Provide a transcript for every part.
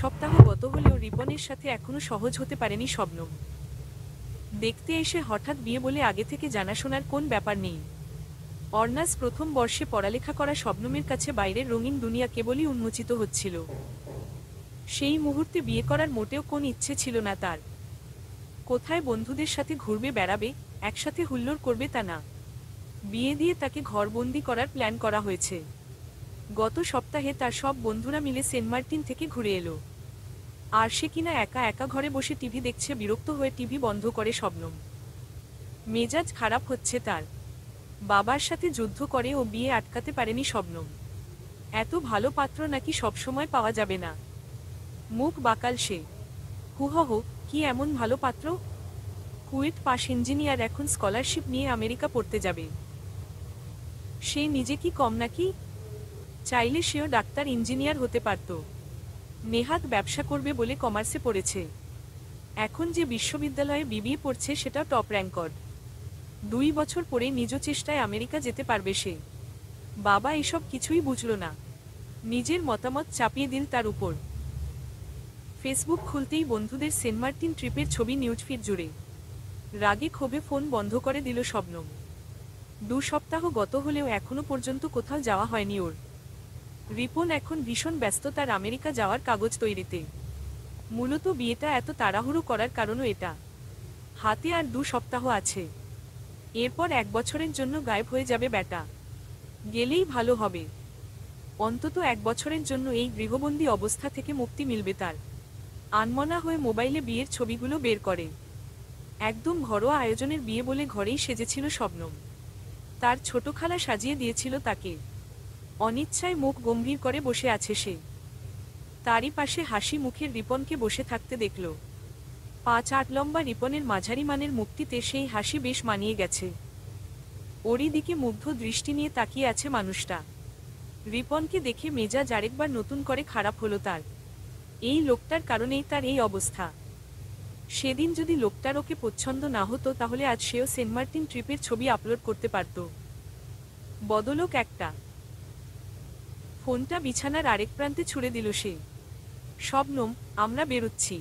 সপ্তাহ গত হলেও রিপনের সাথে এখনো সহজ হতে পারেনি শবনম। দেখতে এসে হঠাৎ বিয়ে বলে আগে থেকে জানাশোনার কোন ব্যাপার নেই। অর্নাস প্রথম বর্ষে পড়ালেখা করা শবনমের কাছে বাইরের রঙিন দুনিয়া কেবলই উন্মোচিত হচ্ছিল। সেই মুহূর্তে বিয়ে করার মোটেও কোন ইচ্ছে ছিল না তার। কোথায় বন্ধুদের সাথে ঘুরবে বেড়াবে, একসাথে হুল্লোড় করবে তা না, বিয়ে দিয়ে তাকে ঘরবন্দি করার প্ল্যান করা হয়েছে। গত সপ্তাহে তার সব বন্ধুরা মিলে সেন্ট মার্টিন থেকে ঘুরে এলো, আর সে কিনা একা একা ঘরে বসে টিভি দেখছে। বিরক্ত হয়ে টিভি বন্ধ করে শবনম। মেজাজ খারাপ হচ্ছে তার। বাবার সাথে যুদ্ধ করে ও বিয়ে আটকাতে পারেনি শবনম। এত ভালো পাত্র নাকি সবসময় পাওয়া যাবে না। মুখ বাকাল সে। হুহহ, কি এমন ভালো পাত্র? কুয়েট পাস ইঞ্জিনিয়ার, এখন স্কলারশিপ নিয়ে আমেরিকা পড়তে যাবে। সে নিজে কি কম নাকি? চাইলে সেও ডাক্তার ইঞ্জিনিয়ার হতে পারত। নেহাত ব্যবসা করবে বলে কমার্সে পড়েছে। এখন যে বিশ্ববিদ্যালয়ে বিবিএ পড়ছে সেটা টপ র্যাঙ্কড। 2 বছর পরে নিজ চেষ্টায় আমেরিকা যেতে পারবে সে। বাবা এসব কিছুই বুঝল না, নিজের মতামত চাপিয়ে দিল তার উপর। ফেসবুক খুলতেই বন্ধুদের সেন্ট মার্টিন ট্রিপের ছবি নিউজফিড জুড়ে। রাগে ক্ষোভে ফোন বন্ধ করে দিল শবনম। 2 সপ্তাহ গত হলেও এখনো পর্যন্ত কোথাও যাওয়া হয়নি ওর। রিপন এখন ভীষণ ব্যস্ত তার আমেরিকা যাওয়ার কাগজ তৈরিতে। মূলত বিয়েটা এত তাড়াহুড়ো করার কারণও এটা। হাতে আর 2 সপ্তাহ আছে, এরপর 1 বছরের জন্য গায়েব হয়ে যাবে ব্যাটা। গেলেই ভালো হবে, অন্তত 1 বছরের জন্য এই গৃহবন্দী অবস্থা থেকে মুক্তি মিলবে তার। আনমনা হয়ে মোবাইলে বিয়ের ছবিগুলো বের করে। একদম ঘরোয়া আয়োজনের বিয়ে বলে ঘরেই সেজেছিল শবনম। তার ছোট খালা সাজিয়ে দিয়েছিল তাকে। অনিচ্ছায় মুখ গম্ভীর করে বসে আছে সে। তারই পাশে হাসি মুখের রিপনকে বসে থাকতে দেখল। 5-8 লম্বা রিপনের মাঝারি মানের মুখটিতে সেই হাসি বেশ মানিয়ে গেছে। ওরই দিকে মুগ্ধ দৃষ্টি নিয়ে তাকিয়ে আছে মানুষটা। রিপনকে দেখে মেজাজ আরেকবার নতুন করে খারাপ হলো তার। এই লোকটার কারণেই তার এই অবস্থা। সেদিন যদি লোকটার ওকে পছন্দ না হতো তাহলে আজ সেও সেন্ট মার্টিন ট্রিপের ছবি আপলোড করতে পারত। বদলোক একটা। ফোনটা বিছানার আরেক প্রান্তে ছুঁড়ে দিল সে। শবনম, আমরা বেরোচ্ছি।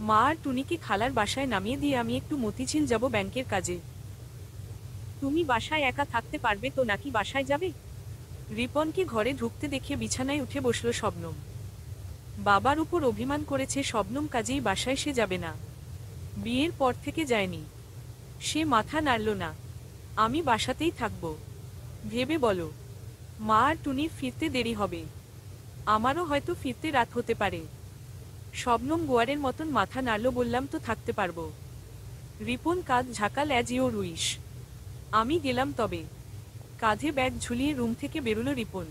মা আর টুনিকে খালার বাসায় নামিয়ে দিয়ে আমি একটু মতিঝিল যাব ব্যাংকের কাজে। তুমি বাসায় একা থাকতে পারবে তো নাকি বাসায় যাবে? রিপনকে ঘরে ঢুকতে দেখে বিছানায় উঠে বসল শবনম। বাবার উপর অভিমান করেছে শবনম, কাজেই বাসায় সে যাবে না। বিয়ের পর থেকে যায়নি। সে মাথা নাড়ল না। আমি বাসাতেই থাকব। ভেবে বলো, মা আর টুনির ফিরতে দেরি হবে, আমারও হয়তো ফিরতে রাত হতে পারে। শবনম গোয়ারের মতন মাথা নাড়ল। বললাম তো থাকতে পারবো। রিপন কাঁধ ঝাঁকাল। As your wish. আমি গেলাম তবে। কাঁধে ব্যাগ ঝুলিয়ে রুম থেকে বেরোল রিপন।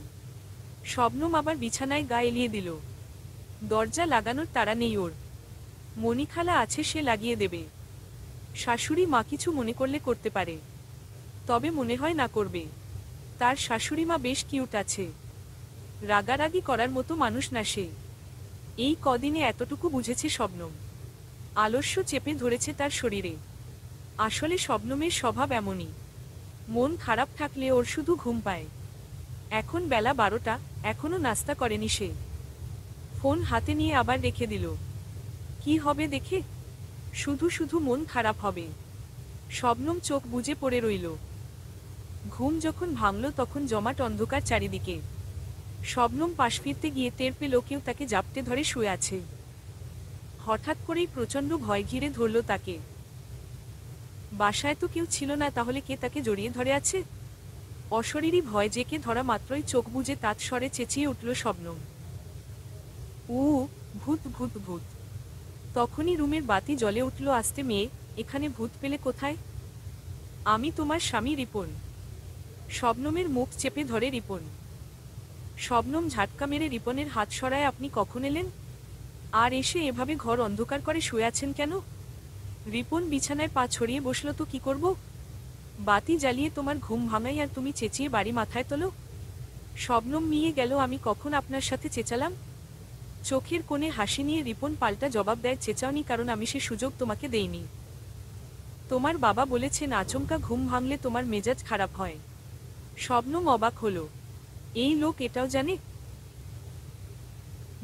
শবনম আবার বিছানায় গা এলিয়ে দিল। দরজা লাগানোর তাড়া নেই ওর। মণিখালা আছে, সে লাগিয়ে দেবে। শাশুড়ি মা কিছু মনে করলে করতে পারে, তবে মনে হয় না করবে। তার শাশুড়ি মা বেশ কিউট আছে, রাগারাগি করার মতো মানুষ না সে। এই কদিনে এতটুকু বুঝেছে শবনম। আলস্য চেপে ধরেছে তার শরীরে। আসলে শবনমের স্বভাব এমনই, মন খারাপ থাকলে ওর শুধু ঘুম পায়। এখন বেলা 12টা, এখনো নাস্তা করেনি সে। ফোন হাতে নিয়ে আবার রেখে দিল। কি হবে দেখে? শুধু শুধু মন খারাপ হবে। শবনম চোখ বুজে পড়ে রইল। ঘুম যখন ভাঙল তখন জমাট অন্ধকার চারিদিকে। শবনম পাশ ফিরতে গিয়ে টের পেল কেউ তাকে জাপটে ধরে শুয়ে আছে। হঠাৎ করেই প্রচণ্ড ভয় ঘিরে ধরল তাকে। বাসায় তো কেউ ছিল না, তাহলে কে তাকে জড়িয়ে ধরে আছে? অশরীরী ভয় জেকে ধরা মাত্রই চোখ বুজে তাৎস্বরে চেঁচিয়ে উঠল শবনম, উ, ভূত ভূত ভূত। তখনই রুমের বাতি জ্বলে উঠল আস্তে। মেয়ে, এখানে ভূত পেলে কোথায়? আমি তোমার স্বামী রিপন। শবনমের মুখ চেপে ধরে রিপন। শবনম ঝাটকা মেরে রিপনের হাত সরায়। আপনি কখন এলেন? আর এসে এভাবে ঘর অন্ধকার করে শুয়ে আছেন কেন? রিপন বিছানায় পা ছড়িয়ে বসল। তো কি করব? বাতি জ্বালিয়ে তোমার ঘুম ভাঙাই আর তুমি চেঁচিয়ে বাড়ি মাথায় তোলো? শবনম মিয়ে গেল। আমি কখন আপনার সাথে চেঁচালাম? চোখের কোণে হাসি নিয়ে রিপন পাল্টা জবাব দেয়, চেঁচাওনি, কারণ আমি সে সুযোগ তোমাকে দেইনি। তোমার বাবা বলেছেন আচমকা ঘুম ভাঙলে তোমার মেজাজ খারাপ হয়। শবনম অবাক হলো, এই লোক এটাও জানে?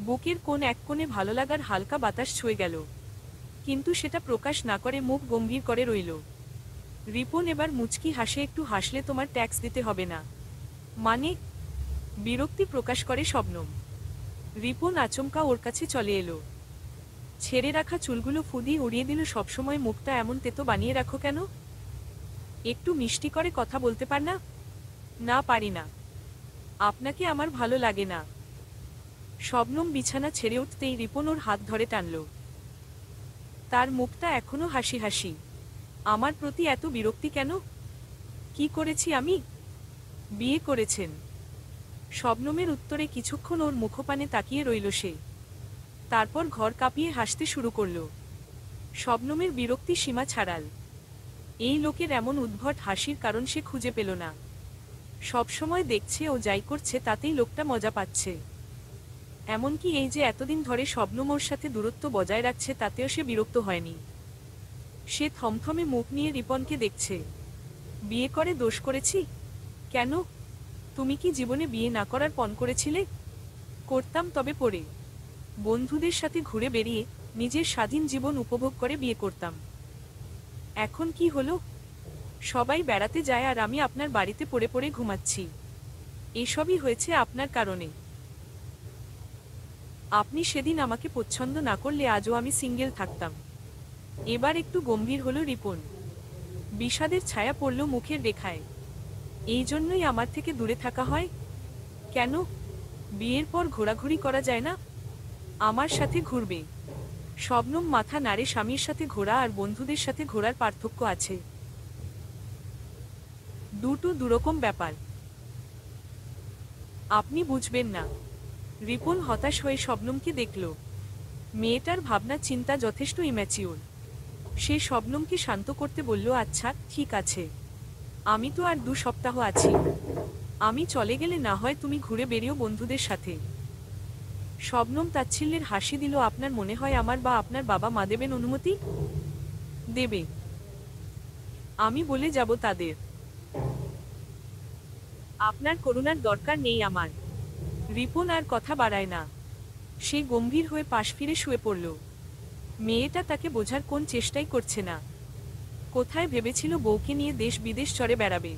বুকের কোণ এক কোণে ভালো লাগার হালকা বাতাস ছুঁয়ে গেল, কিন্তু সেটা প্রকাশ না করে মুখ গম্ভীর করে রইল। রিপন এবার মুচকি হাসে, একটু হাসলে তোমার ট্যাক্স দিতে হবে না। মানে? বিরক্তি প্রকাশ করে শবনম। রিপন আচমকা ওর কাছে চলে এলো, ছেড়ে রাখা চুলগুলো ফুদি উড়িয়ে দিল। সবসময় মুখটা এমন তেতো বানিয়ে রাখো কেন? একটু মিষ্টি করে কথা বলতে পার না? না পারি না, আপনাকে আমার ভালো লাগে না। শবনম বিছানা ছেড়ে উঠতেই রিপন ওর হাত ধরে টানল। তার মুখটা এখনো হাসি হাসি। আমার প্রতি এত বিরক্তি কেন? কি করেছি আমি? বিয়ে করেছেন। শবনমের উত্তরে কিছুক্ষণ ওর মুখপানে তাকিয়ে রইল সে, তারপর ঘর কাঁপিয়ে হাসতে শুরু করল। শবনমের বিরক্তি সীমা ছাড়াল। এই লোকের এমন উদ্ভট হাসির কারণ সে খুঁজে পেল না। সবসময় দেখছে ও যাই করছে তাতেই লোকটা মজা পাচ্ছে। এমনকি এই যে এতদিন ধরে শবনম ওর সাথে দূরত্ব বজায় রাখছে তাতেও সে বিরক্ত হয়নি। সে থমথমে মুখ নিয়ে রিপনকে দেখছে। বিয়ে করে দোষ করেছি? কেন? তুমি কি জীবনে বিয়ে না করার পণ করেছিলে? করতাম, তবে পরে বন্ধুদের সাথে ঘুরে বেরিয়ে নিজের স্বাধীন জীবন উপভোগ করে বিয়ে করতাম। এখন কি হলো? সবাই বেড়াতে যায় আর আমি আপনার বাড়িতে পড়ে পড়ে ঘুমাচ্ছি। এসবই হয়েছে আপনার কারণে। আপনি সেদিন আমাকে পছন্দ না করলে আজও আমি সিঙ্গেল থাকতাম। এবার একটু গম্ভীর হলো রিপন। বিষাদের ছায়া পড়ল মুখের রেখায়। এই জন্যই আমার থেকে দূরে থাকা হয়? কেন? বিয়ের পর ঘোরাঘুরি করা যায় না? আমার সাথে ঘুরবে? শবনম মাথা নাড়ে। স্বামীর সাথে ঘোরা আর বন্ধুদের সাথে ঘোরার পার্থক্য আছে। দুটো দুরকম ব্যাপার। আপনি বুঝবেন না। রিপন হতাশ হয়ে শবনমকে দেখল। মেয়েটার ভাবনা চিন্তা যথেষ্ট ইম্যাচিওর। সে শবনমকে শান্ত করতে বলল, আচ্ছা ঠিক আছে, আমি তো আর 2 সপ্তাহ আছি। আমি চলে গেলে না হয় তুমি ঘুরে বেরিও বন্ধুদের সাথে। শবনম তাচ্ছিল্যের হাসি দিল। আপনার মনে হয় আমার বা আপনার বাবা মা দেবেন অনুমতি? দেবে। আমি বলে যাব তাদের। আপনার করুণার দরকার নেই আমার। রিপন আর কথা বাড়ায় না। সে গম্ভীর হয়ে পাশ ফিরে শুয়ে পড়ল। মেয়েটা তাকে বোঝার কোন চেষ্টাই করছে না। কোথায় ভেবেছিল বউকে নিয়ে দেশ বিদেশ চড়ে বেড়াবে।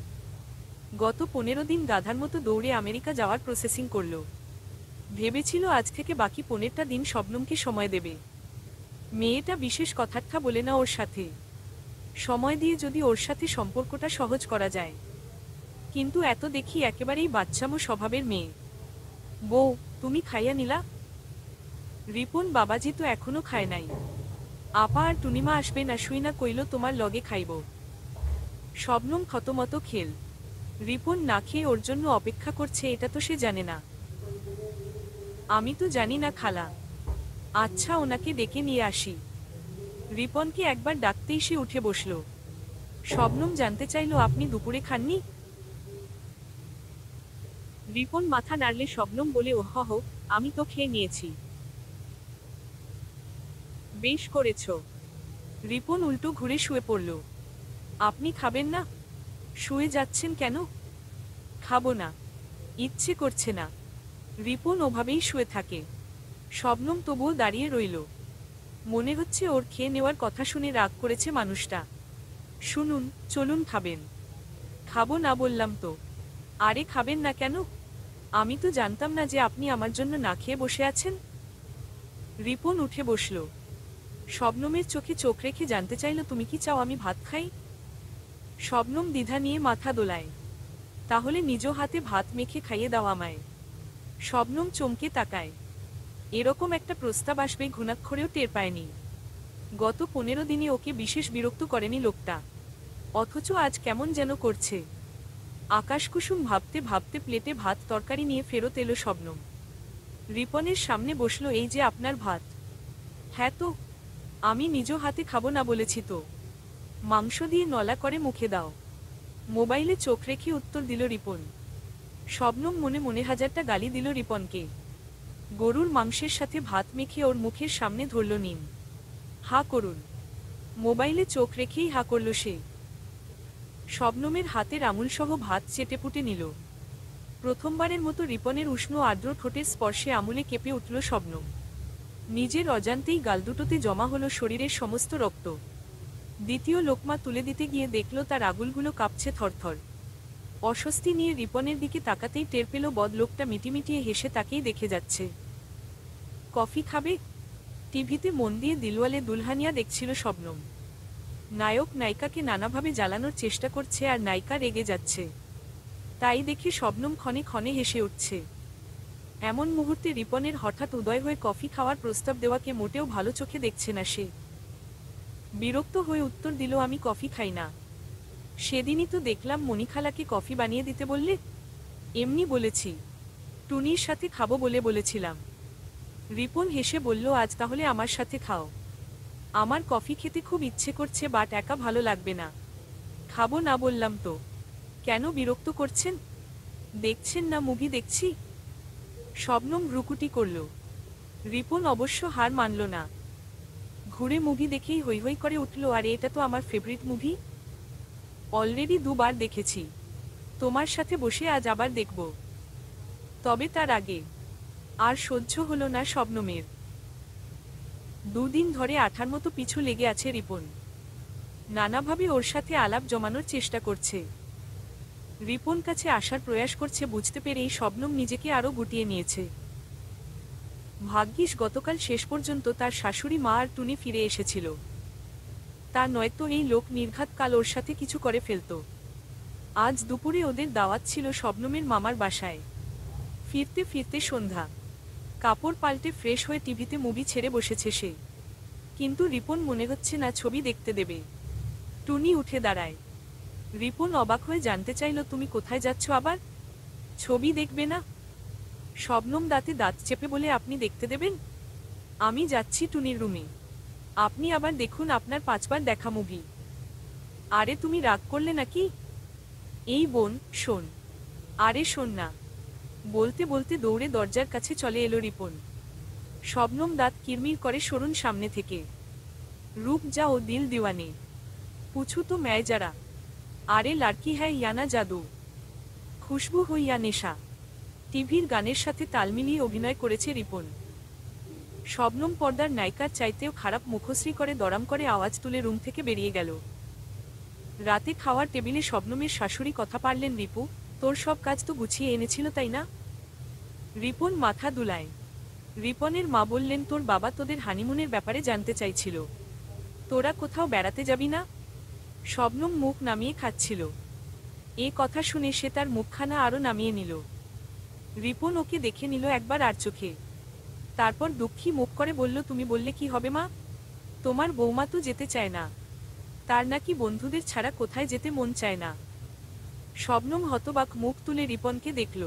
গত 15 দিন গাধার মতো দৌড়ে আমেরিকা যাওয়ার প্রসেসিং করল। ভেবেছিল আজ থেকে বাকি 15টা দিন শবনমকে সময় দেবে। মেয়েটা বিশেষ কথাটা বলে না ওর সাথে। সময় দিয়ে যদি ওর সাথে সম্পর্কটা সহজ করা যায়। কিন্তু এত দেখি একেবারেই বাচ্চামো স্বভাবের মেয়ে। বউ, তুমি খাইয়া নিলা? রিপন বাবাজি তো এখনো খায় নাই। আপা আর টুনিমা আসবে না শুই না কইল তোমার লগে খাইব। শবনম থতমত খেল। রিপন না খেয়ে ওর জন্য অপেক্ষা করছে এটা তো সে জানে না। আমি তো জানি না খালা। আচ্ছা, ওনাকে ডেকে নিয়ে আসি। রিপনকে একবার ডাকতেই সে উঠে বসল। শবনম জানতে চাইল, আপনি দুপুরে খাননি? রিপন মাথা নাড়লে শবনম বলে, ওহ, আমি তো খেয়ে নিয়েছি। বেশ করেছ। রিপন উল্টো ঘুরে শুয়ে পড়ল। আপনি খাবেন না? শুয়ে যাচ্ছেন কেন? খাবো না, ইচ্ছে করছে না। রিপন ওভাবেই শুয়ে থাকে। শবনম তবুও দাঁড়িয়ে রইল। মনে হচ্ছে ওর খেয়ে নেওয়ার কথা শুনে রাগ করেছে মানুষটা। শুনুন, চলুন খাবেন। খাবো না বললাম তো। আরে খাবেন না কেন? আমি তো জানতাম না যে আপনি আমার জন্য না খেয়ে বসে আছেন। রিপন উঠে বসল। শবনমের চোখে চোখ রেখে জানতে চাইল, তুমি কি চাও আমি ভাত খাই? শবনম দ্বিধা নিয়ে মাথা দোলায়। তাহলে নিজ হাতে ভাত মেখে খাইয়ে দাও আমায়। শবনম চমকে তাকায়। এরকম একটা প্রস্তাব আসবে ঘুণাক্ষরেও টের পায়নি। গত 15 দিনে ওকে বিশেষ বিরক্ত করেনি লোকটা, অথচ আজ কেমন যেন করছে। আকাশকুসুম ভাবতে ভাবতে প্লেটে ভাত তরকারি নিয়ে ফেরত এলো শবনম। রিপনের সামনে বসল। এই যে আপনার ভাত। হ্যাঁ তো, আমি নিজ হাতে খাবো না বলেছি তো। মাংস দিয়ে নলা করে মুখে দাও। মোবাইলে চোখ রেখে উত্তর দিল রিপন। শবনম মনে মনে হাজারটা গালি দিল রিপনকে। গরুর মাংসের সাথে ভাত মেখে ওর মুখের সামনে ধরল। নিন, হা করুন। মোবাইলে চোখ রেখেই হা করল সে। শবনমের হাতের আঙুলসহ ভাত চেটেপুটে নিল। প্রথমবারের মতো রিপনের উষ্ণ আর্দ্র ঠোঁটের স্পর্শে আমূলে কেঁপে উঠল শবনম। নিজের অজান্তেই গালদুটোতে জমা হলো শরীরের সমস্ত রক্ত। দ্বিতীয় লোকমা তুলে দিতে গিয়ে দেখল তার আঙুলগুলো কাঁপছে থরথর। অস্বস্তি নিয়ে রিপনের দিকে তাকাতেই টের পেল বদলোকটা মিটিমিটিয়ে হেসে তাকেই দেখে যাচ্ছে। কফি খাবে? টিভিতে মন দিয়ে দিলওয়ালে দুলহানিয়া দেখছিল শবনম। নায়ক নায়িকাকে নানাভাবে জ্বালানোর চেষ্টা করছে আর নায়িকা রেগে যাচ্ছে। তাই দেখে শবনম ক্ষণে ক্ষণে হেসে উঠছে। এমন মুহূর্তে রিপনের হঠাৎ উদয় হয়ে কফি খাওয়ার প্রস্তাব দেওয়াকে মোটেও ভালো চোখে দেখছে না সে। বিরক্ত হয়ে উত্তর দিল, আমি কফি খাই না। সেদিনই তো দেখলাম মণিখালাকে কফি বানিয়ে দিতে বললে। এমনি বলেছি, টুনির সাথে খাবো বলে বলেছিলাম। রিপন হেসে বলল, আজ তাহলে আমার সাথে খাও। আমার কফি খেতে খুব ইচ্ছে করছে, বাট একা ভালো লাগবে না। খাবো না বললাম তো। কেন বিরক্ত করছেন? দেখছেন না মুভি দেখছি? শবনম ভ্রুকুটি করল। রিপন অবশ্য হার মানল না। ঘুরে মুভি দেখেই হৈ হৈ করে উঠল, আর এটা তো আমার ফেভারিট মুভি। অলরেডি 2 বার দেখেছি। তোমার সাথে বসে আজ আবার দেখব। তবে তার আগে আর সহ্য হলো না শবনমের। 2 দিন ধরে আঠার মতো পিছু লেগে আছে রিপন। নানাভাবে ওর সাথে আলাপ জমানোর চেষ্টা করছে। রিপন কাছে আসার প্রয়াস করছে, বুঝতে পেরেই শবনম নিজেকে আরও গুটিয়ে নিয়েছে। ভাগ্যিস গতকাল শেষ পর্যন্ত তার শাশুড়ি মা আর টুনি ফিরে এসেছিল। তা নয়তো এই লোক নির্ঘাত কাল ওর সাথে কিছু করে ফেলত। আজ দুপুরে ওদের দাওয়াত ছিল শবনমের মামার বাসায়। ফিরতে ফিরতে সন্ধ্যা। কাপড় পাল্টে ফ্রেশ হয়ে টিভিতে মুভি ছেড়ে বসেছে সে। কিন্তু রিপন মনে হচ্ছে না ছবি দেখতে দেবে। টুনি উঠে দাঁড়ায়। রিপন অবাক হয়ে জানতে চাইল, তুমি কোথায় যাচ্ছ আবার? ছবি দেখবে না? শবনম দাঁতে দাঁত চেপে বলে, আপনি দেখতে দেবেন? আমি যাচ্ছি টুনির রুমে। আপনি আবার দেখুন আপনার 5 বার দেখা মুভি। আরে তুমি রাগ করলে নাকি? এই বোন শোন। আরে শোন না। বলতে বলতে দৌড়ে দরজার কাছে চলে এলো রিপন। শবনম দাঁত কিরমির করে, সরুন সামনে থেকে। রূপ যা ও দিল দিওয়ানে। পুছু তো ম্যায় যারা। আরে লাড়কি হ্যায় ইয়ানা জাদু। খুশবু হইয়া নেশা। টিভির গানের সাথে তাল মিলিয়ে অভিনয় করেছে রিপন। শবনম পর্দার নায়িকার চাইতেও খারাপ মুখশ্রী করে দরাম করে আওয়াজ তুলে রুম থেকে বেরিয়ে গেল। রাতে খাওয়ার টেবিলে শবনমের শাশুড়ি কথা পারলেন, রিপু তোর সব কাজ তো গুছিয়ে এনেছিল তাই না? রিপন মাথা দুলায়। রিপনের মা বললেন, তোর বাবা তোদের হানিমুনের ব্যাপারে জানতে চাইছিল। তোরা কোথাও বেড়াতে যাবি না? শবনম মুখ নামিয়ে খাচ্ছিল। এ কথা শুনে সে তার মুখখানা আরও নামিয়ে নিল। রিপন ওকে দেখে নিল একবার আর চোখে। তারপর দুঃখী মুখ করে বলল, তুমি বললে কি হবে মা? তোমার বৌমা তো যেতে চায় না। তার নাকি বন্ধুদের ছাড়া কোথায় যেতে মন চায় না। শবনম হতবাক মুখ তুলে রিপনকে দেখল।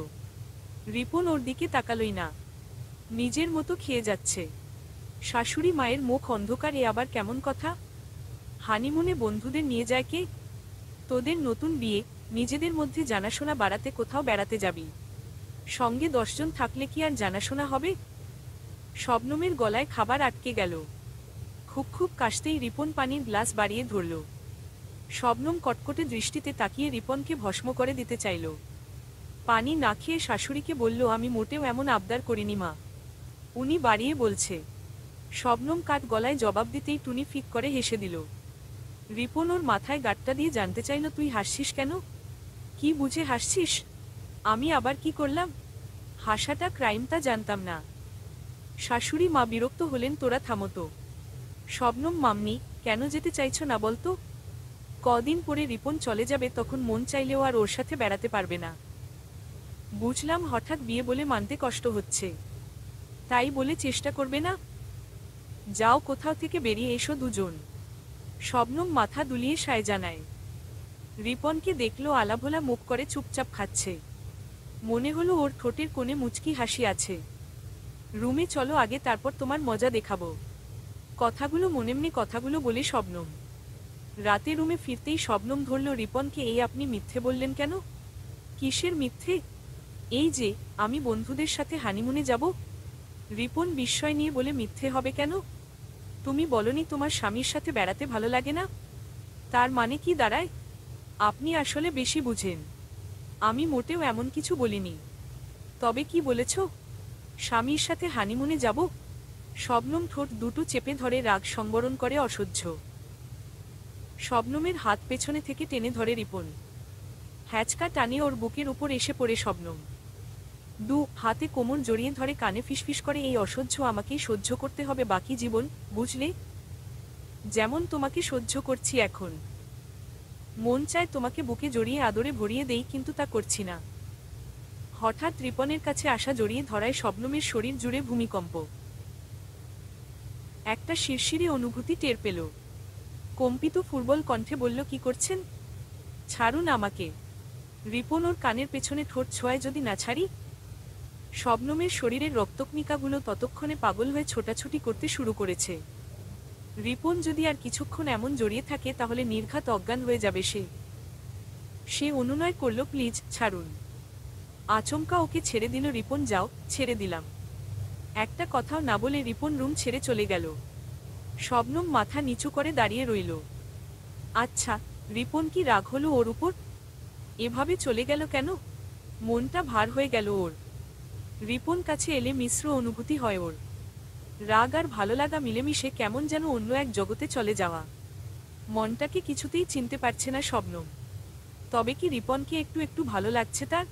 রিপন ওর দিকে তাকালই না। নিজের মতো খেয়ে যাচ্ছে। শাশুড়ি মায়ের মুখ অন্ধকার, এ আবার কেমন কথা? হানিমুনে বন্ধুদের নিয়ে যায় কে? তোদের নতুন বিয়ে, নিজেদের মধ্যে জানাশোনা বাড়াতে কোথাও বেড়াতে যাবি। সঙ্গে 10 জন থাকলে কি আর জানাশোনা হবে? শবনমের গলায় খাবার আটকে গেল। খুব খুব কাশতেই রিপন পানির গ্লাস বাড়িয়ে ধরল। শবনম কটকটে দৃষ্টিতে তাকিয়ে রিপনকে ভস্ম করে দিতে চাইল। পানি না খেয়ে শাশুড়িকে বলল, আমি মোটেও এমন আবদার করিনি মা। উনি বাড়িয়ে বলছে। শবনম কাঠ গলায় জবাব দিতেই টুনি ফিক করে হেসে দিল। রিপন ওর মাথায় গাঁটটা দিয়ে জানতে চাইল, তুই হাসছিস কেন? কি বুঝে হাসছিস? আমি আবার কি করলাম? হাসাটা ক্রাইম তা জানতাম না। শাশুড়ি মা বিরক্ত হলেন, তোরা থামতো। শবনম মাম্মি, কেন যেতে চাইছ না বলতো? কদিন পরে রিপন চলে যাবে, তখন মন চাইলেও আর ওর সাথে বেড়াতে পারবে না। বুঝলাম হঠাৎ বিয়ে বলে মানতে কষ্ট হচ্ছে, তাই বলে চেষ্টা করবে না? যাও কোথাও থেকে বেরিয়ে এসো দুজন। শবনম মাথা দুলিয়ে সায় জানায়। রিপনকে দেখলো আলাভোলা মুখ করে চুপচাপ খাচ্ছে। মনে হলো ওর ঠোঁটের কোণে মুচকি হাসি আছে। রুমে চলো আগে, তারপর তোমার মজা দেখাবো। কথাগুলো মনেমনে কথাগুলো বলে শবনম। রাতে রুমে ফিরতেই শবনম ধরল রিপনকে, এই আপনি মিথ্যে বললেন কেন? কিসের মিথ্যে? এই যে আমি বন্ধুদের সাথে হানিমুনে যাব। রিপন বিস্ময় নিয়ে বলে, মিথ্যে হবে কেন? তুমি বলনি তোমার স্বামীর সাথে বেড়াতে ভালো লাগে না? তার মানে কি দাঁড়ায়? আপনি আসলে বেশি বুঝেন। আমি মোটেও এমন কিছু বলিনি। তবে কি বলেছ? স্বামীর সাথে হানিমুনে যাব? শবনম ঠোঁট দুটো চেপে ধরে রাগ সংবরণ করে অসহ্য। শবনমের হাত পেছনে থেকে টেনে ধরে রিপন। হ্যাচকা টানে ওর বুকের উপর এসে পড়ে শবনম। দু হাতে কোমর জড়িয়ে ধরে কানে ফিসফিস করে, এই অসহ্য আমাকেই সহ্য করতে হবে বাকি জীবন, বুঝলে? যেমন তোমাকে সহ্য করছি এখন। মন চায় তোমাকে বুকে জড়িয়ে আদরে ভরিয়ে দেই, কিন্তু তা করছি না। হঠাৎ রিপনের কাছে আসা জড়িয়ে ধরায় শবনমের শরীর জুড়ে ভূমিকম্প। একটা শিরশিরে অনুভূতি টের পেল। কম্পিত ফুটবল কণ্ঠে বলল, কি করছেন? ছাড়ুন আমাকে। রিপন ওর কানের পেছনে ঠোঁট ছোঁয়ায়, যদি না ছাড়ি? শবনমের শরীরের রক্তকণিকাগুলো ততক্ষণে পাগল হয়ে ছোটাছুটি করতে শুরু করেছে। রিপন যদি আর কিছুক্ষণ এমন জড়িয়ে থাকে তাহলে নির্ঘাত অজ্ঞান হয়ে যাবে সে অনুনয় করল, প্লিজ ছাড়ুন। আচমকা ওকে ছেড়ে দিল রিপন। যাও, ছেড়ে দিলাম। একটা কথাও না বলে রিপন রুম ছেড়ে চলে গেল। শবনম মাথা নিচু করে দাঁড়িয়ে রইল। আচ্ছা, রিপন কি রাগ হলো ওর উপর? এভাবে চলে গেল কেন? মনটা ভার হয়ে গেল ওর। রিপন কাছে এলে মিশ্র অনুভূতি হয় ওর। রাগ আর ভালো লাগা মিলেমিশে কেমন যেন অন্য এক জগতে চলে যাওয়া। মনটাকে কিছুতেই চিনতে পারছে না শবনম। তবে কি রিপনকে একটু একটু ভালো লাগছে তার?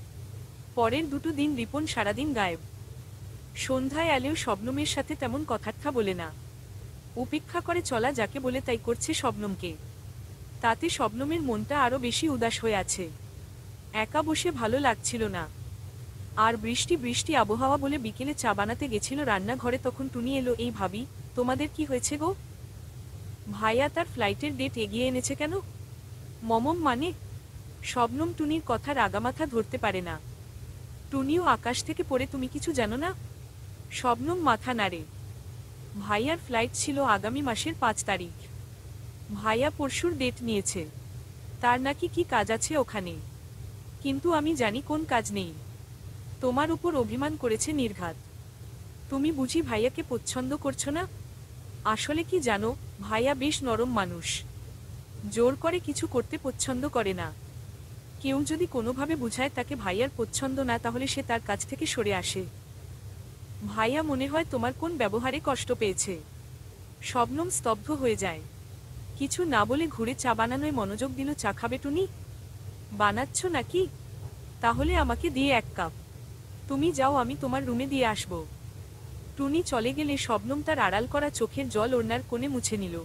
পরের দুটো দিন রিপন সারাদিন গায়েব। সন্ধ্যায় এলেও শবনমের সাথে তেমন কথাবার্তা বলে না। উপেক্ষা করে চলা, যাকে বলে তাই করছে শবনমকে। তাতে শবনমের মনটা আরো বেশি উদাস হয়ে আছে। একা বসে ভালো লাগছিল না। আর বৃষ্টি বৃষ্টি আবহাওয়া বলে বিকেলে চা বানাতে গেছিল রান্নাঘরে, তখন টুনি এলো। এই ভাবি, তোমাদের কি হয়েছে গো? ভাইয়া তার ফ্লাইটের ডেট এগিয়ে এনেছে কেন? মমম মানে? শবনম টুনির কথার আগামাথা ধরতে পারে না। টুনিও আকাশ থেকে পড়ে, তুমি কিছু জানো না? শবনম মাথা নাড়ে। ভাইয়ার ফ্লাইট ছিল আগামী মাসের 5 তারিখ। ভাইয়া পরশুর ডেট নিয়েছে। তার নাকি কি কাজ আছে ওখানে। কিন্তু আমি জানি কোন কাজ নেই। তোমার উপর অভিমান করেছে নির্ঘাত। তুমি বুঝি ভাইয়াকে পছন্দ করছো না? আসলে কি জানো, ভাইয়া বেশ নরম মানুষ। জোর করে কিছু করতে পছন্দ করে না। কেউ যদি কোনোভাবে বুঝায় তাকে ভাইয়ার পছন্দ না, তাহলে সে তার কাছ থেকে সরে আসে। ভাইয়া মনে হয় তোমার কোন ব্যবহারে কষ্ট পেয়েছে। শবনম স্তব্ধ হয়ে যায়। কিছু না বলে ঘুরে চা বানানোয় মনোযোগ দিল। চা খাবে টুনি? বানাচ্ছ নাকি? তাহলে আমাকে দিয়ে 1 কাপ। তুমি যাও, আমি তোমার রুমে দিয়ে আসব। টুনি চলে গেলে শবনম তার আড়াল করা চোখের জল ওড়নার কোণে মুছে নিল।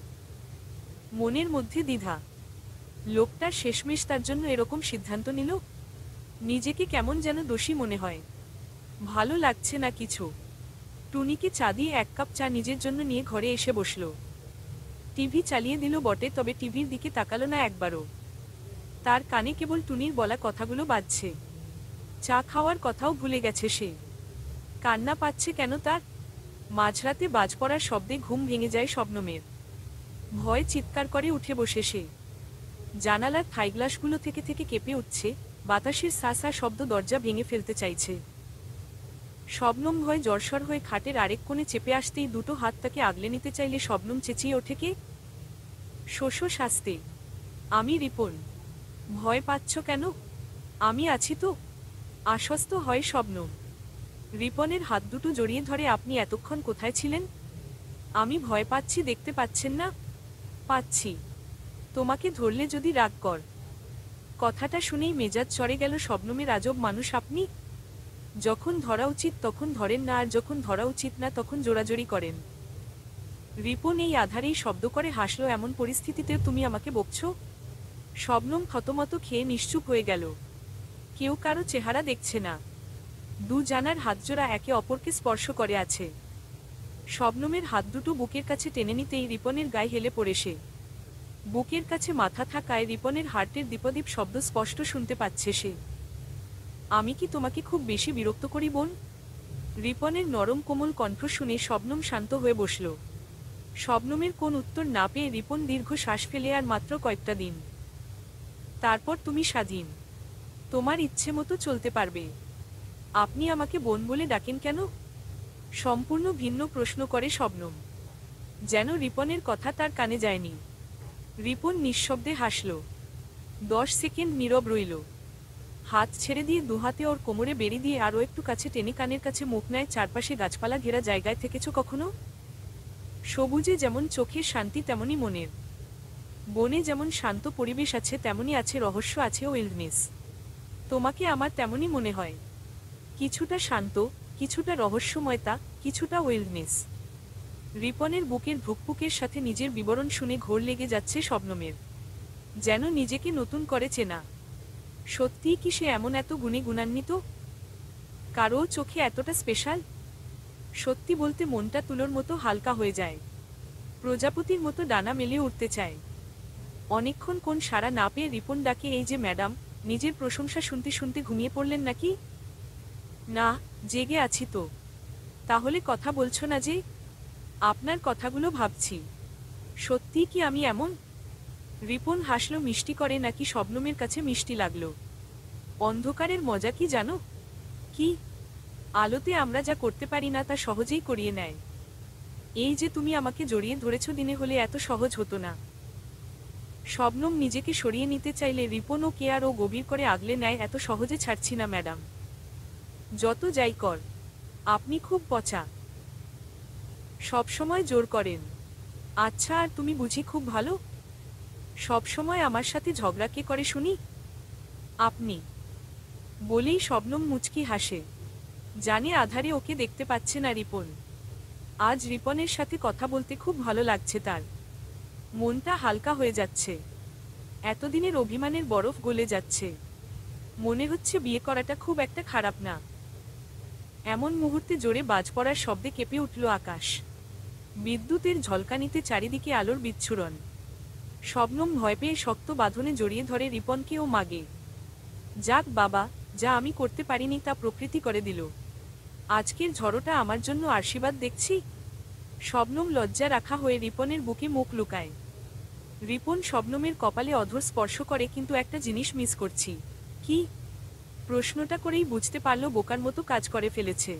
মনের মধ্যে দ্বিধা। লোকটার শেষমেশ তার জন্য এরকম সিদ্ধান্ত নিল। নিজেকে কেমন যেন দোষী মনে হয়। ভালো লাগছে না কিছু। টুনিকে চা দিয়ে 1 কাপ চা নিজের জন্য নিয়ে ঘরে এসে বসল। টিভি চালিয়ে দিল বটে, তবে টিভির দিকে তাকালো না একবারও। তার কানে কেবল টুনির বলা কথাগুলো বাজছে। চা খাওয়ার কথাও ভুলে গেছে সে। কান্না পাচ্ছে কেন তার? মাঝরাতে বাজ পড়ার শব্দে ঘুম ভেঙে যায় শবনমের। ভয়ে চিৎকার করে উঠে বসে সে। জানালার থাইগ্লাসগুলো থেকে থেকে কেঁপে উঠছে। বাতাসের সা শব্দ দরজা ভেঙে ফেলতে চাইছে। শবনম ভয় জর্সর হয়ে খাটের আরেক কোণে চেপে আসতেই দুটো হাত তাকে আগলে নিতে চাইলে শবনম চেঁচিয়ে ওঠে, কে? শোষো শাস্তে। আমি রিপন। ভয় পাচ্ছ কেন? আমি আছি তো। আশ্বস্ত হয় শবনম। রিপনের হাত দুটো জড়িয়ে ধরে, আপনি এতক্ষণ কোথায় ছিলেন? আমি ভয় পাচ্ছি দেখতে পাচ্ছেন না? পাচ্ছি। তোমাকে ধরলে যদি রাগ কর। কথাটা শুনেই মেজাজ চড়ে গেল শবনমের। আজব মানুষ আপনি। যখন ধরা উচিত তখন ধরেন না, আর যখন ধরা উচিত না তখন জোরাজোরি করেন। রিপন এই আধারেই শব্দ করে হাসল। এমন পরিস্থিতিতেও তুমি আমাকে বকছ? শবনম থতমত খেয়ে নিশ্চুপ হয়ে গেল। কেউ কারো চেহারা দেখছে না। দুজনার হাতজোড়া একে অপরকে স্পর্শ করে আছে। শবনমের হাত দুটো বুকের কাছে টেনে নিতেই রিপনের গায়ে হেলে পড়ে সে। বুকের কাছে মাথা থাকায় রিপনের হার্টের দীপদীপ শব্দ স্পষ্ট শুনতে পাচ্ছে সে। আমি কি তোমাকে খুব বেশি বিরক্ত করি বোন? রিপনের নরম কোমল কণ্ঠ শুনে শবনম শান্ত হয়ে বসল। শবনমের কোন উত্তর না পেয়ে রিপন দীর্ঘ শ্বাস ফেলে, আর মাত্র কয়েকটা দিন, তারপর তুমি স্বাধীন। তোমার ইচ্ছে মতো চলতে পারবে। আপনি আমাকে বোন বলে ডাকেন কেন? সম্পূর্ণ ভিন্ন প্রশ্ন করে শবনম। যেন রিপনের কথা তার কানে যায়নি। রিপন নিঃশব্দে হাসল। 10 সেকেন্ড নীরব রইল। হাত ছেড়ে দিয়ে দুহাতে ওর কোমরে বেড়ি দিয়ে আরও একটু কাছে টেনে কানের কাছে মুখ নেয়। চারপাশে গাছপালা ঘেরা জায়গায় থেকেছো কখনো? সবুজে যেমন চোখের শান্তি তেমনই মনের। বনে যেমন শান্ত পরিবেশ আছে তেমনই আছে রহস্য, আছে ওয়েল্ডনেস। তোমাকে আমার তেমনই মনে হয়, কিছুটা শান্ত, কিছুটা রহস্যময়তা, কিছুটা ওয়েল্ডনেস। রিপনের বুকের ধুকপুকের সাথে নিজের বিবরণ শুনে ঘোর লেগে যাচ্ছে শবনমের, যেন নিজেকে নতুন করে চেনা। সত্যিই কি সে এমন এত গুণে গুণান্বিত? কারো চোখে এতটা স্পেশাল? সত্যি বলতে মনটা তুলোর মতো হালকা হয়ে যায়, প্রজাপতির মতো ডানা মেলে উঠতে চায়। অনেকক্ষণ কোন সাড়া না পেয়ে রিপন ডাকে, এই যে ম্যাডাম। নিজের প্রশংসা শুনতে শুনতে ঘুমিয়ে পড়লেন নাকি? না, জেগে আছি তো। তাহলে কথা বলছো না যে? আপনার কথাগুলো ভাবছি। সত্যিই কি আমি এমন? রিপন হাসল মিষ্টি করে, নাকি শবনমের কাছে মিষ্টি লাগলো? অন্ধকারের মজা কি জানো? কি? আলোতে আমরা যা করতে পারি না তা সহজেই করিয়ে নেয়। এই যে তুমি আমাকে জড়িয়ে ধরেছ, দিনে হলে এত সহজ হতো না। শবনম নিজেকে সরিয়ে নিতে চাইলে রিপন ও কেয়ার ও গভীর করে আগলে নেয়। এত সহজে ছাড়ছি না ম্যাডাম, যত যাই কর। আপনি খুব পচা, সবসময় জোর করেন। আচ্ছা, আর তুমি বুঝি খুব ভালো? সবসময় আমার সাথে ঝগড়া কে করে শুনি? আপনি। বলেই শবনম মুচকি হাসে। জানে আধারে ওকে দেখতে পাচ্ছে না রিপন। আজ রিপনের সাথে কথা বলতে খুব ভালো লাগছে তার। মনটা হালকা হয়ে যাচ্ছে, এতদিনের অভিমানের বরফ গলে যাচ্ছে। মনে হচ্ছে বিয়ে করাটা খুব একটা খারাপ না। এমন মুহূর্তে জোরে বাজ পড়ার শব্দে কেঁপে উঠল আকাশ। বিদ্যুতের ঝলকানিতে চারিদিকে আলোর বিচ্ছুরণ। শবনম ভয় পেয়ে শক্ত বাঁধনে জড়িয়ে ধরে রিপনকে ও মাগে। যাক বাবা, যা আমি করতে পারিনি তা প্রকৃতি করে দিল। আজকের ঝড়টা আমার জন্য আশীর্বাদ দেখছি। শবনম লজ্জা রাখা হয়ে রিপনের বুকে মুখ লুকায়। রিপন শবনমের কপালে অধর স্পর্শ করে, কিন্তু একটা জিনিস মিস করছি। কি? প্রশ্নটা করেই বুঝতে পারল বোকার মতো কাজ করে ফেলেছে।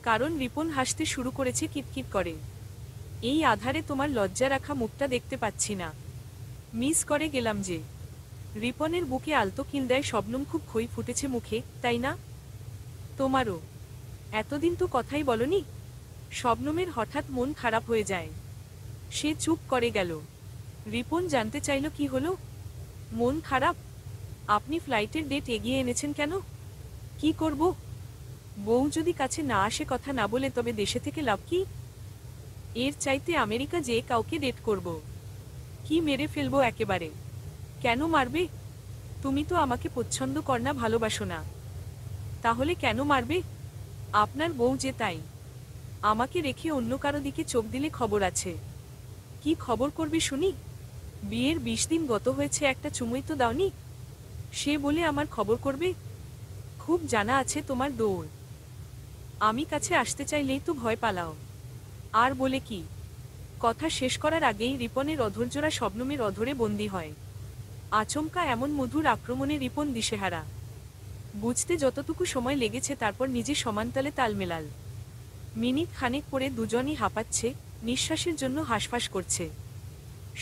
কারণ রিপন হাসতে শুরু করেছে কিটকিট করে। এই আধারে তোমার লজ্জা রাখা মুখটা দেখতে পাচ্ছি না। মিস করে গেলাম যে। রিপনের বুকে আলতো কিল দেয় শবনম। খুব খই ফুটেছে মুখে, তাই না? তোমারও। এতদিন তো কথাই বলনি। শবনমের হঠাৎ মন খারাপ হয়ে যায়। সে চুপ করে গেল। রিপন জানতে চাইল কি হলো। মন খারাপ? আপনি ফ্লাইটের ডেট এগিয়ে এনেছেন কেন? কি করব? বউ যদি কাছে না আসে, কথা না বলে, তবে দেশে থেকে লাভ কি? এর চাইতে আমেরিকা যেয়ে কাউকে ডেট করব। কি মেরে ফেলবো একেবারে? কেন মারবে? তুমি তো আমাকে পছন্দ কর না, ভালোবাসো না। তাহলে কেন মারবে? আপনার বউ যে, তাই। আমাকে রেখে অন্য কারো দিকে চোখ দিলে খবর আছে। কি খবর করবে শুনি? বিয়ের 20 দিন গত হয়েছে, একটা চুমুই তো দাওনি। সে বলে আমার খবর করবে? খুব জানা আছে তোমার দৌড়। আমি কাছে আসতে চাইলেই তো ভয় পালাও। আর বলে কি? কথা শেষ করার আগেই রিপনের অধৈর্যরা শবনমের অধরে বন্দী হয়। আচমকা এমন মধুর আক্রমণে রিপন দিশেহারা। বুঝতে যতটুকু সময় লেগেছে, তারপর নিজে সমানতালে তাল মেলাল। মিনিট খানেক পরে দুজনই হাঁপাচ্ছে, নিঃশ্বাসের জন্য হাঁসফাঁস করছে।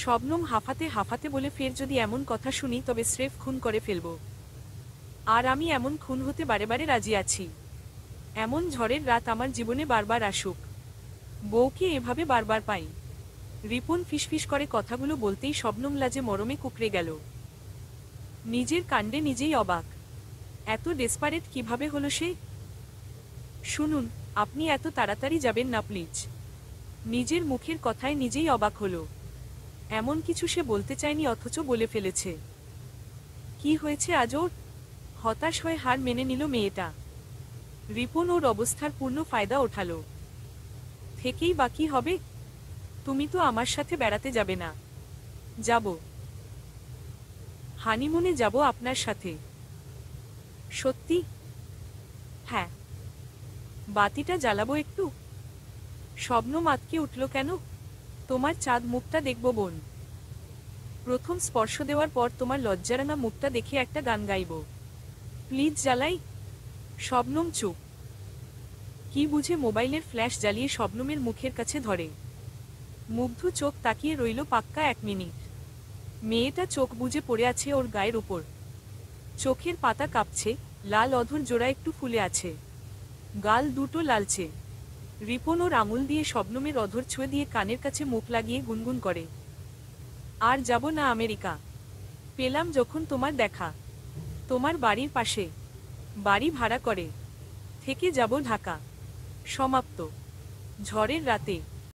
শবনম হাঁফাতে হাঁফাতে বলে, ফের যদি এমন কথা শুনি তবে স্রেফ খুন করে ফেলব। আর আমি এমন খুন হতে বারে বারে রাজি আছি। এমন ঝড়ের রাত আমার জীবনে বারবার আসুক। বউকে এভাবে বারবার পাই। রিপন ফিসফিস করে কথাগুলো বলতেই শবনম লাজে মরমে কুকড়ে গেল। নিজের কাণ্ডে নিজেই অবাক। এত ডেসপারেট কিভাবে হলো সে? শুনুন, আপনি এত তাড়াতাড়ি যাবেন না প্লিজ। নিজের মুখের কথায় নিজেই অবাক হলো। এমন কিছু সে বলতে চায়নি, অথচ বলে ফেলেছে। কি হয়েছে আজ ওর? হতাশ হয়ে হার মেনে নিল মেয়েটা। রিপন ওর অবস্থার পূর্ণ ফায়দা ওঠালো। থেকেই বাকি হবে? তুমি তো আমার সাথে বেড়াতে যাবে না? যাব। হানিমুনে যাব আপনার সাথে। সত্যি? হ্যাঁ। বাতিটা জ্বালাবো একটু? শবনম আঁতকে উঠল, কেন? তোমার চাঁদ মুখটা দেখব বোন। প্রথম স্পর্শ দেওয়ার পর তোমার লজ্জারানা মুখটা দেখে একটা গান গাইব। প্লিজ জ্বালাই। শবনম চুপ। কি বুঝে মোবাইলের ফ্ল্যাশ জ্বালিয়ে শবনমের মুখের কাছে ধরে। মুগ্ধ চোখ তাকিয়ে রইল পাক্কা 1 মিনিট। মেয়েটা চোখ বুজে পড়ে আছে ওর গায়ের উপর। চোখের পাতা কাঁপছে, লাল অধর জোড়া একটু ফুলে আছে, গাল দুটো লালচে। রিপন ওর আঙুল দিয়ে শবনমের অধর ছুঁয়ে দিয়ে কানের কাছে মুখ লাগিয়ে গুনগুন করে, আর যাব না আমেরিকা। পেলাম যখন তোমার দেখা, তোমার বাড়ির পাশে বাড়ি ভাড়া করে থেকে যাব ঢাকা। সমাপ্ত। ঝড়ের রাতে